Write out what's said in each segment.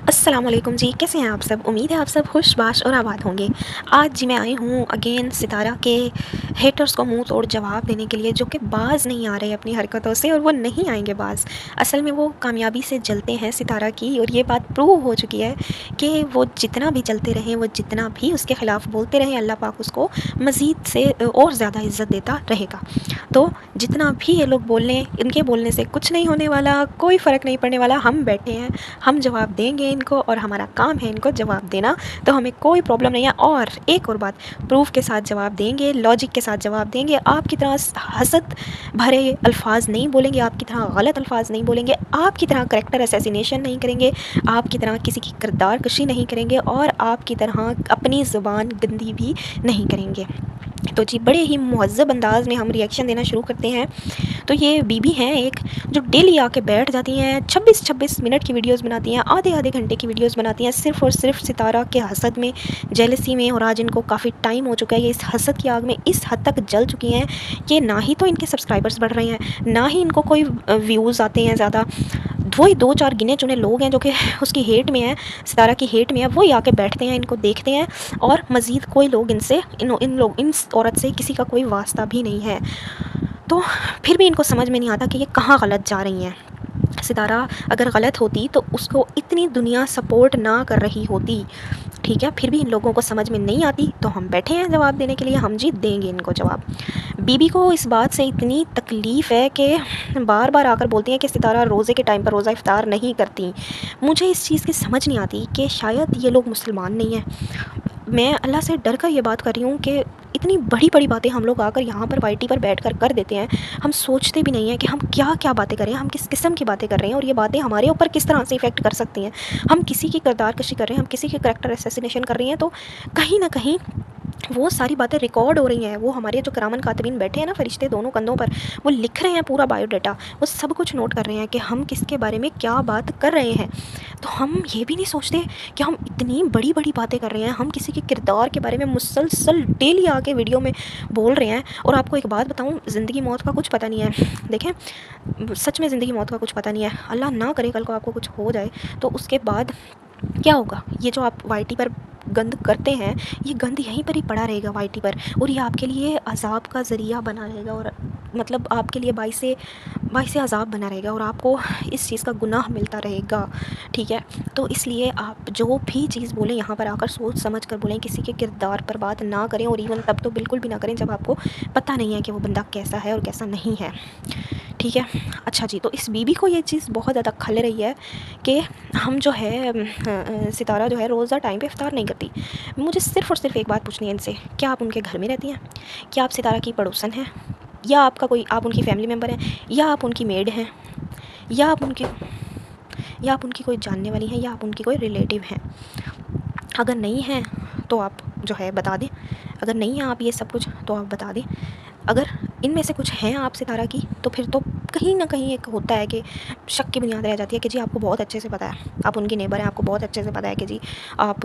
अस्सलाम वालेकुम जी, कैसे हैं आप सब? उम्मीद है आप सब खुश-बाश और आबाद होंगे। आज जी मैं आई हूँ अगेन सितारा के हेटर्स को मुँह तोड़ जवाब देने के लिए, जो कि बाज़ नहीं आ रहे अपनी हरकतों से और वो नहीं आएँगे बाज़। असल में वो कामयाबी से जलते हैं सितारा की, और ये बात प्रूव हो चुकी है कि वो जितना भी जलते रहें, वो जितना भी उसके ख़िलाफ़ बोलते रहें, अल्लाह पाक उसको मज़ीद से और ज़्यादा इज़्ज़त देता रहेगा। तो जितना भी ये लोग बोल लें, इनके बोलने से कुछ नहीं होने वाला, कोई फ़र्क नहीं पड़ने वाला। हम बैठे हैं, हम जवाब देंगे इनको, और हमारा काम है इनको जवाब देना, तो हमें कोई प्रॉब्लम नहीं है। और एक और बात, प्रूफ के साथ जवाब देंगे, लॉजिक के साथ जवाब देंगे। आपकी तरह हसद भरे अल्फाज नहीं बोलेंगे, आपकी तरह गलत अल्फाज नहीं बोलेंगे, आपकी तरह करैक्टर असैसिनेशन नहीं करेंगे, आपकी तरह किसी की किरदार कशी नहीं करेंगे, और आपकी तरह अपनी ज़ुबान गंदी भी नहीं करेंगे। तो जी बड़े ही मुहज़्ज़ब अंदाज़ में हम रिएक्शन देना शुरू करते हैं। तो ये बीबी हैं एक, जो डेली आके बैठ जाती हैं, 26-26 मिनट की वीडियोस बनाती हैं, आधे-आधे घंटे की वीडियोस बनाती हैं, सिर्फ़ और सिर्फ़ सितारा के हसद में, जेलसी में। और आज इनको काफ़ी टाइम हो चुका है, ये इस हसद की आग में इस हद तक जल चुकी हैं कि ना ही तो इनके सब्सक्राइबर्स बढ़ रहे हैं, ना ही इनको कोई व्यूज़ आते हैं ज़्यादा। वही 2-4 गिने-चुने लोग हैं जो कि उसकी हेट में हैं, सितारा की हेट में है, वही आके बैठते हैं, इनको देखते हैं, और मज़ीद कोई लोग इनसे इन औरत से किसी का कोई वास्ता भी नहीं है। तो फिर भी इनको समझ में नहीं आता कि ये कहाँ गलत जा रही हैं। सितारा अगर गलत होती तो उसको इतनी दुनिया सपोर्ट ना कर रही होती, ठीक है? फिर भी इन लोगों को समझ में नहीं आती, तो हम बैठे हैं जवाब देने के लिए, हम जी देंगे इनको जवाब। बीबी को इस बात से इतनी तकलीफ़ है कि बार-बार आकर बोलती हैं कि सितारा रोज़े के टाइम पर रोज़ा इफ्तार नहीं करती। मुझे इस चीज़ की समझ नहीं आती कि शायद ये लोग मुसलमान नहीं हैं। मैं अल्लाह से डर कर ये बात कर रही हूँ कि इतनी बड़ी-बड़ी बातें हम लोग आकर यहाँ पर वाईटी पर बैठकर कर देते हैं। हम सोचते भी नहीं हैं कि हम क्या-क्या बातें कर रहे हैं, हम किस किस्म की बातें कर रहे हैं, और ये बातें हमारे ऊपर किस तरह से इफ़ेक्ट कर सकती हैं। हम किसी की किरदार कशी कर रहे हैं, हम किसी के करैक्टर असैसिनेशन कर रही हैं, तो कहीं न कहीं वो सारी बातें रिकॉर्ड हो रही हैं। वो हमारे जो किरामन कातिबीन बैठे हैं ना, फ़रिश्ते दोनों कंधों पर, वो लिख रहे हैं पूरा बायोडाटा, वो सब कुछ नोट कर रहे हैं कि हम किसके बारे में क्या बात कर रहे हैं। तो हम ये भी नहीं सोचते कि हम इतनी बड़ी-बड़ी बातें कर रहे हैं, हम किसी के किरदार के बारे में मुसलसल डेली आके वीडियो में बोल रहे हैं। और आपको एक बात बताऊँ, ज़िंदगी मौत का कुछ पता नहीं है। देखें, सच में ज़िंदगी मौत का कुछ पता नहीं है। अल्लाह ना करे कल को आपको कुछ हो जाए, तो उसके बाद क्या होगा? ये जो आप वाईटी पर गंद करते हैं, ये गंद यहीं पर ही पड़ा रहेगा वाईटी पर, और ये आपके लिए अज़ाब का ज़रिया बना रहेगा, और मतलब आपके लिए बाइसे अज़ाब बना रहेगा, और आपको इस चीज़ का गुनाह मिलता रहेगा, ठीक है? तो इसलिए आप जो भी चीज़ बोलें यहाँ पर आकर सोच समझ कर बोलें, किसी के किरदार पर बात ना करें, और इवन तब तो बिल्कुल भी ना करें जब आपको पता नहीं है कि वो बंदा कैसा है और कैसा नहीं है, ठीक है? अच्छा जी, तो इस बीबी को ये चीज़ बहुत ज़्यादा खल रही है कि हम जो है सितारा जो है रोज़ा टाइम पे इफ्तार नहीं करती। मुझे सिर्फ़ और सिर्फ़ एक बात पूछनी है इनसे, क्या आप उनके घर में रहती हैं? क्या आप सितारा की पड़ोसन हैं? या आप उनकी फ़ैमिली मेम्बर हैं? या आप उनकी मेड हैं? या आप उनकी कोई जानने वाली हैं, या आप उनकी कोई रिलेटिव हैं? अगर नहीं हैं तो आप जो है बता दें। अगर नहीं हैं आप ये सब कुछ, तो आप बता दें। अगर इनमें से कुछ हैं आप सितारा की, तो फिर तो कहीं न कहीं एक होता है कि शक की बुनियाद रह जाती है कि जी आपको बहुत अच्छे से पता है, आप उनकी नेबर हैं, आपको बहुत अच्छे से पता है कि जी आप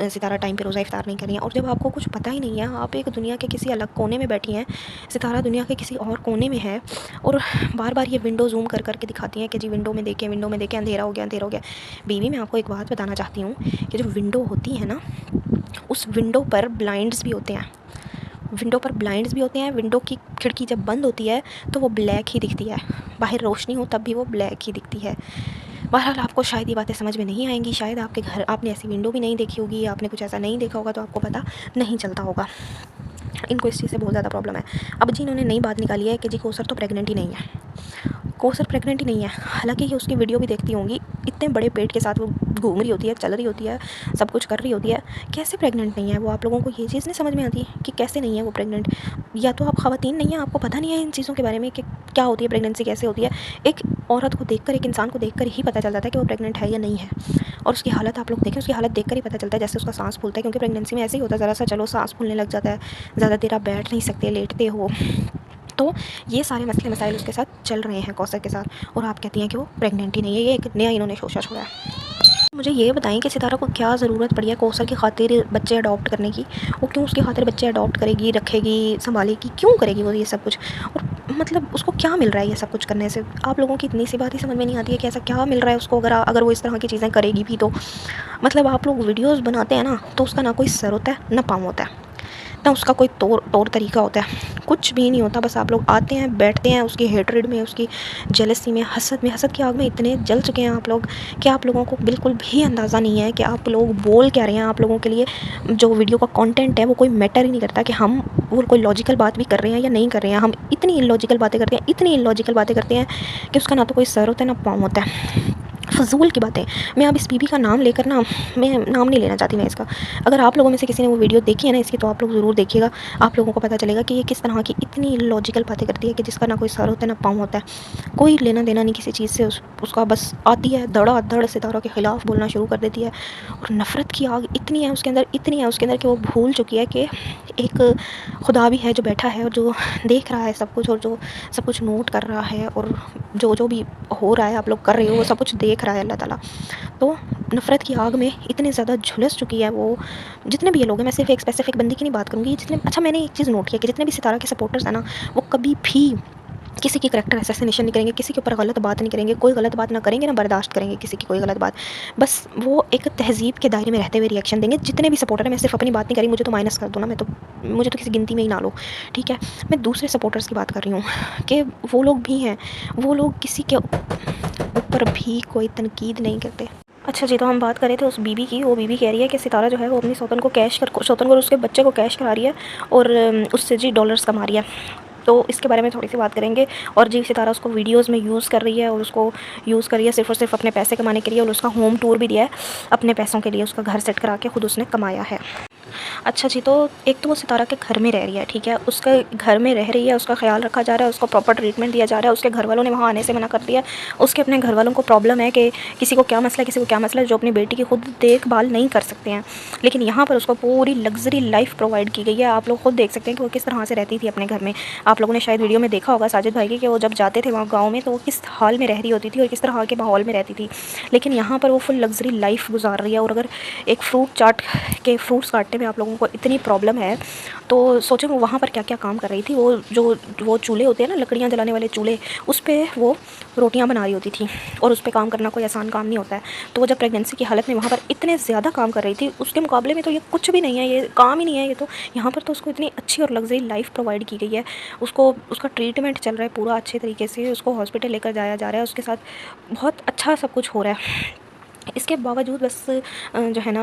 सितारा टाइम पे रोज़ा इफ्तार नहीं कर रही हैं। और जब आपको कुछ पता ही नहीं है, आप एक दुनिया के किसी अलग कोने में बैठी हैं, सितारा दुनिया के किसी और कोने में है, और बार-बार ये विंडो ज़ूम कर के दिखाती हैं कि जी विंडो में देखें, अंधेरा हो गया, अंधेरा हो गया। बीवी, मैं आपको एक बात बताना चाहती हूँ कि जो विंडो होती है ना, उस विंडो पर ब्लाइंड्स भी होते हैं। विंडो की खिड़की जब बंद होती है तो वो ब्लैक ही दिखती है, बाहर रोशनी हो तब भी वो ब्लैक ही दिखती है। बहरहाल आपको शायद ये बातें समझ में नहीं आएंगी, शायद आपके घर आपने ऐसी विंडो भी नहीं देखी होगी, आपने कुछ ऐसा नहीं देखा होगा, तो आपको पता नहीं चलता होगा। इनको इस चीज़ से बहुत ज़्यादा प्रॉब्लम है। अब जी इन्होंने नई बात निकाली है कि जी कौसर तो प्रेग्नेंट ही नहीं है। कौसर प्रेग्नेंट ही नहीं है, हालांकि ये उसकी वीडियो भी देखती होंगी, इतने बड़े पेट के साथ वो घूम रही होती है, चल रही होती है, सब कुछ कर रही होती है, कैसे प्रेग्नेंट नहीं है वो? आप लोगों को ये चीज़ नहीं समझ में आती कि कैसे नहीं है वो प्रेग्नेंट? या तो आप ख़वातीन नहीं हैं, आपको पता नहीं है इन चीज़ों के बारे में कि क्या होती है प्रेगनेंसी, कैसे होती है। एक औरत को देखकर, एक इंसान को देखकर ही पता चल जाता है कि वो प्रेग्नेंट है या नहीं है। और उसकी हालत आप लोग देखें, उसकी हालत देखकर ही पता चलता है, जैसे उसका सांस फूलता है, क्योंकि प्रेगनेंसी में ऐसे ही होता है, ज़रा सा चलो सांस फूलने लग जाता है, ज़्यादा देर आप बैठ नहीं सकते, लेटते हो। तो ये सारे मसले मसाइल उसके साथ चल रहे हैं, कौसर के साथ, और आप कहती हैं कि वो प्रेग्नेंट ही नहीं है। ये एक नया इन्होंने शोशा छोड़ा है। मुझे ये बताएँ कि सितारा को क्या ज़रूरत पड़ी है कौसर की खातिर बच्चे अडॉप्ट करने की? वो क्यों उसकी खातिर बच्चे अडॉप्ट करेगी, रखेगी, सँभालेगी, क्यों करेगी वो ये सब कुछ? और मतलब उसको क्या मिल रहा है ये सब कुछ करने से? आप लोगों की इतनी सी बात ही समझ में नहीं आती है कि ऐसा क्या मिल रहा है उसको, अगर वो इस तरह की चीज़ें करेगी भी तो? मतलब आप लोग वीडियोज़ बनाते हैं ना, तो उसका ना कोई सर होता है, ना पाँव होता है। ना उसका कोई तौर तौर तरीका होता है, कुछ भी नहीं होता। बस आप लोग आते हैं, बैठते हैं, उसकी हेट्रेड में, उसकी जेलसी में, हसद की आग में इतने जल चुके हैं आप लोग कि आप लोगों को बिल्कुल भी अंदाज़ा नहीं है कि आप लोग बोल क्या रहे हैं। आप लोगों के लिए जो वीडियो का कंटेंट है वो कोई मैटर ही नहीं करता कि हम वो कोई लॉजिकल बात भी कर रहे हैं या नहीं कर रहे हैं। हम इतनी इलॉजिकल बातें करते हैं, इतनी इलॉजिकल बातें करते हैं कि उसका ना तो कोई सर होता है, ना पाँव होता है। फ़िज़ूल की बातें। मैं अब इस बीबी का नाम लेकर ना, मैं नाम नहीं लेना चाहती मैं इसका। अगर आप लोगों में से किसी ने वो वीडियो देखी है ना इसकी, तो आप लोग ज़रूर देखिएगा। आप लोगों को पता चलेगा कि ये किस तरह की इतनी लॉजिकल बातें करती है कि जिसका ना कोई सर होता है, ना पाँव होता है। कोई लेना-देना नहीं किसी चीज़ से। उसका बस आती है, धड़ाधड़ सितारों के खिलाफ़ बोलना शुरू कर देती है और नफ़रत की आग इतनी है उसके अंदर, इतनी है उसके अंदर कि वो भूल चुकी है कि एक खुदा भी है जो बैठा है और जो देख रहा है सब कुछ, और जो सब कुछ नोट कर रहा है, और जो भी हो रहा है आप लोग कर रहे हो वो सब कुछ देख रहा है अल्लाह ताला। तो नफ़रत की आग में इतने ज़्यादा झुलस चुकी है वो। जितने भी ये लोग हैं, मैं सिर्फ एक स्पेसिफिक बंदी की नहीं बात करूँगी, जितने, अच्छा मैंने एक चीज़ नोट किया कि जितने भी सितारा के सपोर्टर्स हैं ना, वो कभी भी किसी की करैक्टर असैसिनेशन नहीं करेंगे, किसी के ऊपर गलत बात नहीं करेंगे, कोई गलत बात ना करेंगे, ना बर्दाश्त करेंगे किसी की कोई गलत बात। बस वो एक तहज़ीब के दायरे में रहते हुए रिएक्शन देंगे। जितने भी सपोर्टर हैं, मैं सिर्फ अपनी बात नहीं कर रही, मुझे तो माइनस कर दो ना, मुझे तो किसी गिनती में ही ना लो, ठीक है? मैं दूसरे सपोर्टर्स की बात कर रही हूँ कि वो लोग भी हैं, वो लोग किसी के ऊपर भी कोई तनकीद नहीं करते। अच्छा जी, तो हम बात कर रहे थे उस बीबी की। वो बीबी कह रही है कि सितारा जो है वो अपनी सौतन को उसके बच्चे को कैश करा रही है और उससे जी डॉलर्स कमा रही है। तो इसके बारे में थोड़ी सी बात करेंगे। और जी सितारा उसको वीडियोस में यूज़ कर रही है और उसको यूज़ कर रही है सिर्फ़ और सिर्फ अपने पैसे कमाने के लिए, और उसका होम टूर भी दिया है अपने पैसों के लिए, उसका घर सेट करा के खुद उसने कमाया है। अच्छा जी, तो एक तो वो सितारा के घर में रह रही है, ठीक है? उसके घर में रह रही है, उसका ख़्याल रखा जा रहा है, उसको प्रॉपर ट्रीटमेंट दिया जा रहा है, उसके घर वालों ने वहाँ आने से मना कर दिया। उसके अपने घर वालों को प्रॉब्लम है कि किसी को क्या मसला है, किसी को क्या मसला है, जो अपनी बेटी की खुद देखभाल नहीं कर सकते हैं। लेकिन यहाँ पर उसको पूरी लग्ज़री लाइफ़ प्रोवाइड की गई है। आप लोग खुद देख सकते हैं कि वो किस तरह से रहती थी अपने घर में। आप लोगों ने शायद वीडियो में देखा होगा साजिद भाई की, कि वो जब जाते थे वहाँ गाँव में, तो वो किस हाल में रह रही होती थी और किस तरह के माहौल में रहती थी। लेकिन यहाँ पर वो फुल लग्ज़री लाइफ़ गुजार रही है। और अगर एक फ्रूट्स काटने में आप लोगों को इतनी प्रॉब्लम है, तो सोचें वो वहाँ पर क्या-क्या काम कर रही थी। वो चूल्हे होते हैं ना, लकड़ियाँ जलाने वाले चूल्हे, उस पे वो रोटियाँ बना रही होती थी, और उस पे काम करना कोई आसान काम नहीं होता है। तो वो जब प्रेगनेंसी की हालत में वहाँ पर इतने ज़्यादा काम कर रही थी, उसके मुकाबले में तो ये कुछ भी नहीं है, ये काम ही नहीं है ये तो। यहाँ पर तो उसको इतनी अच्छी और लग्ज़री लाइफ़ प्रोवाइड की गई है। उसको उसका ट्रीटमेंट चल रहा है पूरा अच्छे तरीके से, उसको हॉस्पिटल लेकर जाया जा रहा है, उसके साथ बहुत अच्छा सब कुछ हो रहा है। इसके बावजूद बस जो है ना,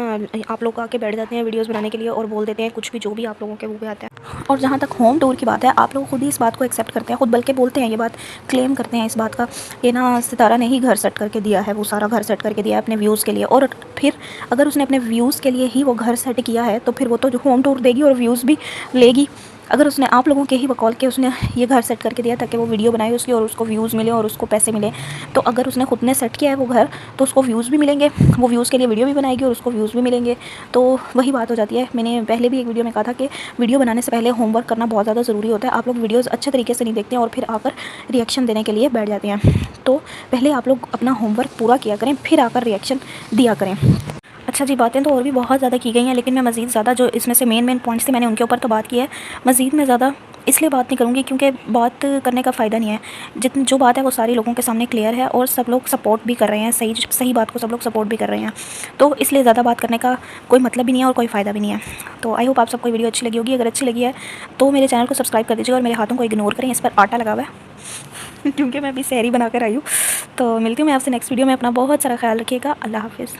आप लोग आके बैठ जाते हैं वीडियोस बनाने के लिए और बोल देते हैं कुछ भी, जो भी आप लोगों के मुँह पे आता है। और जहाँ तक होम टूर की बात है, आप लोग खुद ही इस बात को एक्सेप्ट करते हैं, खुद बल्कि बोलते हैं, ये बात क्लेम करते हैं इस बात का कि ना सितारा ने ही घर सेट करके दिया है, वो सारा घर सेट करके दिया है अपने व्यूज़ के लिए। और फिर अगर उसने अपने व्यूज़ के लिए ही वो घर सेट किया है, तो फिर वो तो जो होम टूर देगी और व्यूज़ भी लेगी। अगर उसने आप लोगों के ही बकौल के उसने ये घर सेट करके दिया ताकि वो वीडियो बनाए उसकी और उसको व्यूज़ मिले और उसको पैसे मिले, तो अगर उसने खुद ने सेट किया है वो घर, तो उसको व्यूज़ भी मिलेंगे, वो व्यूज़ के लिए वीडियो भी बनाएगी और उसको व्यूज़ भी मिलेंगे। तो वही बात हो जाती है। मैंने पहले भी एक वीडियो में कहा था कि वीडियो बनाने से पहले होमवर्क करना बहुत ज़्यादा ज़रूरी होता है। आप लोग वीडियोज़ अच्छे तरीके से नहीं देखते हैं और फिर आकर रिएक्शन देने के लिए बैठ जाते हैं। तो पहले आप लोग अपना होमवर्क पूरा किया करें, फिर आकर रिएक्शन दिया करें। अच्छा जी, बातें तो और भी बहुत ज़्यादा की गई हैं, लेकिन मैं मज़ीद ज़्यादा जो इसमें से मेन पॉइंट्स थे मैंने उनके ऊपर तो बात की है। मज़ीद मैं ज़्यादा इसलिए बात नहीं करूँगी क्योंकि बात करने का फ़ायदा नहीं है। जितनी जो बात है वो सारी लोगों के सामने क्लियर है और सब लोग सपोर्ट भी कर रहे हैं, सही बात को सब लोग सपोर्ट भी कर रहे हैं। तो इसलिए ज़्यादा बात करने का कोई मतलब भी नहीं है और कोई फ़ायदा भी नहीं है। तो आई होप आप सबको वीडियो अच्छी लगी होगी। अगर अच्छी लगी है तो मेरे चैनल को सब्सक्राइब कर दीजिएगा और मेरे हाथों को इग्नोर करें, इस पर आटा लगा हुआ है क्योंकि मैं अभी सहरी बना कर आई हूँ। तो मिलती हूँ मैं आपसे नेक्स्ट वीडियो में। अपना बहुत सारा ख्याल रखिएगा। अल्लाह हाफ़िज़।